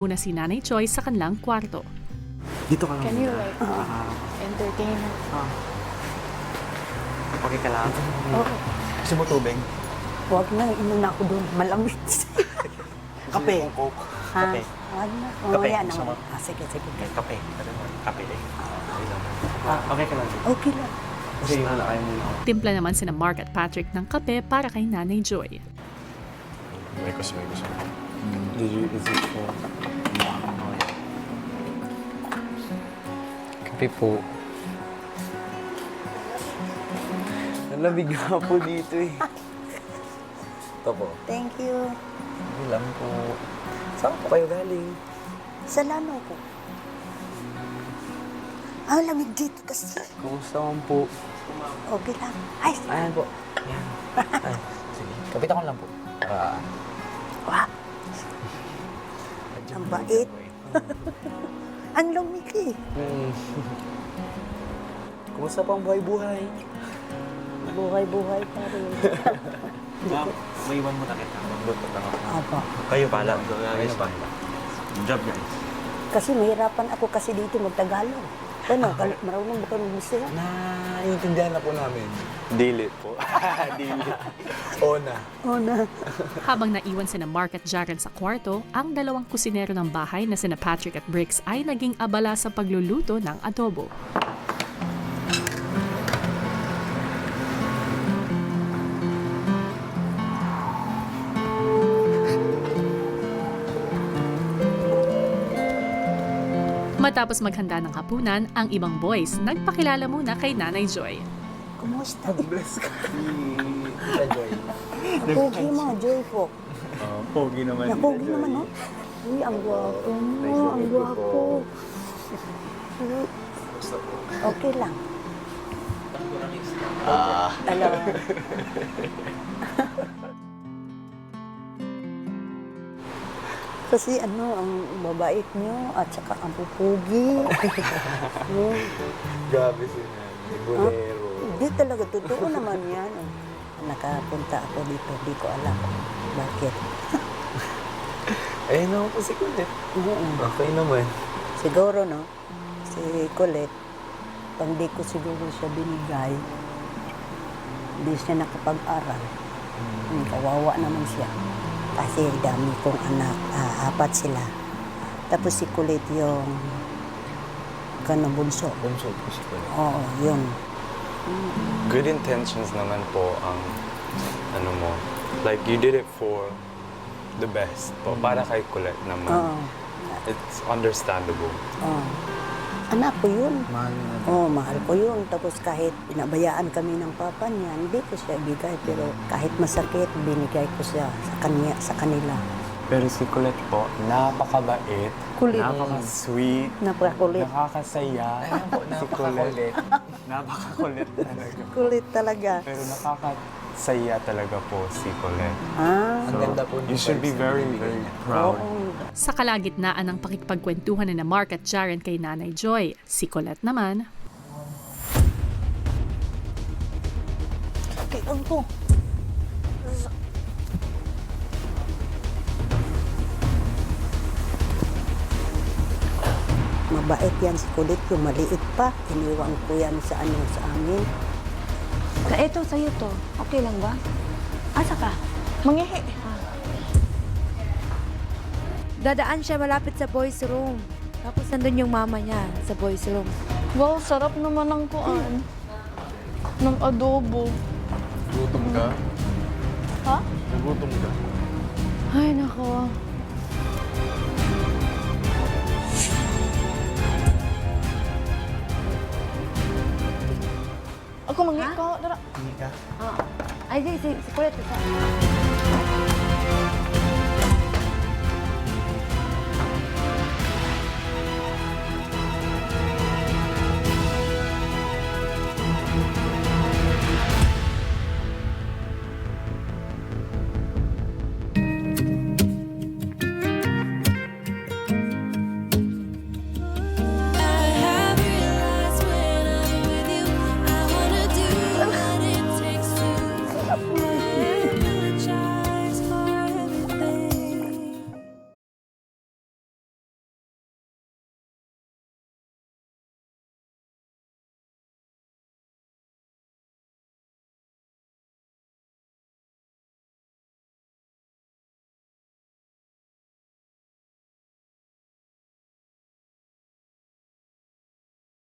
Una si Nanay Choi sa kanilang kwarto. Dito ka lang. Can you muna. like entertain her? Okay ka lang? Oo. Gusto mo tubig? Huwag na, inom na ako doon. Malamig. Kape. Coke. Ha? Kape. Huwag na. Kape. Mamaya Gusto naman. mo? Sige. Kape. Kape eh. Okay ka lang. Okay lang. Kasi yun na kayo muna. Timpla naman sina Mark at Patrick ng kape para kay Nanay Joy. May gusto. Is it for? Kape po. Nalamig nga po dito eh. Ito po. Thank you. Alam po. Saan po kayo galing? Sa lano ko. Lamig dito kasi. Kumusta man po? Okay lang. Ay, Ayan po. Ayan. Ay, sige. Kapitan ko lang po. wow. Ang bait. Ang lamig eh. Kumusta po ang buhay-buhay? Buhay-buhay pa rin. Ma'am, may iwan mo na kita. Maglutot ako. Aba. Kayo pala. Kayo pa. Job guys. Kasi mahirapan ako kasi dito magtagalog. Ano, marunong ba kayo mag-bisira? Naiintindihan na po namin. Dili po. Dili. Ona. Oo na. Habang naiwan sina Mark at Jaren sa kwarto, ang dalawang kusinero ng bahay na sina Patrick at Briggs ay naging abala sa pagluluto ng adobo. Matapos maghanda ng hapunan, ang ibang boys nagpakilala muna kay Nanay Joy. Kumusta? Bless ka. Tita Joy. Pogi mo, Joy po. Pogi naman. Napogi naman, no? Uy, ang gwapo mo. Ang gwapo. Okay lang. Dalawa. Kasi ang babait nyo at saka ang pupugi. Grabe si Nanay. Bolero. Hindi talaga, totoo naman yan. Nakapunta ako dito, di ko alam bakit. Ayun ako po si Colette. Okay naman. Siguro, no? Si Colette, pag di ko siguro siya binigay, hindi siya nakapag-aral. Kawawa naman siya. Kasi dami kong anak, apat sila. Tapos si Colette yung kanabunso. Bunso po si Colette. Oo, yun. Good intentions naman po ang ano mo. Like, you did it for the best po. Para kay Colette naman. Oo. It's understandable. Oo. Anak ko yun. Mahal na. Oo, mahal ko yun. Tapos kahit pinabayaan kami ng papa niya, hindi ko siya ibigay. Pero kahit masakit, binigay ko siya sa kanila. Pero si Colette po, napakabait. Kulit. Napaka-sweet. Napakakulit. Nakakasaya. Ayan po, si Colette. Napakakulit talaga. Kulit talaga. Pero nakakasaya talaga po si Colette. Ang ganda po. You should be very, very proud. Sa kalagitnaan ng pakikipagkwentuhan ni na Mark at Jaren kay Nanay Joy, si Colette naman, Okay, ko. Mabait yan si Kulit, yung maliit pa. Iniwan ko yan sa amin. Ito, sa'yo to. Okay lang ba? Asa ka? Mangihi. Dadaan siya malapit sa boys' room. Tapos nandun yung mama niya sa boys' room. Wow, sarap naman ng kuan. Ng adobo. Nagutom ka? Ha? Nagutom ka? Ay, nako. Ako mangi ko. Dara. Hindi ka? Ay, si Kulit.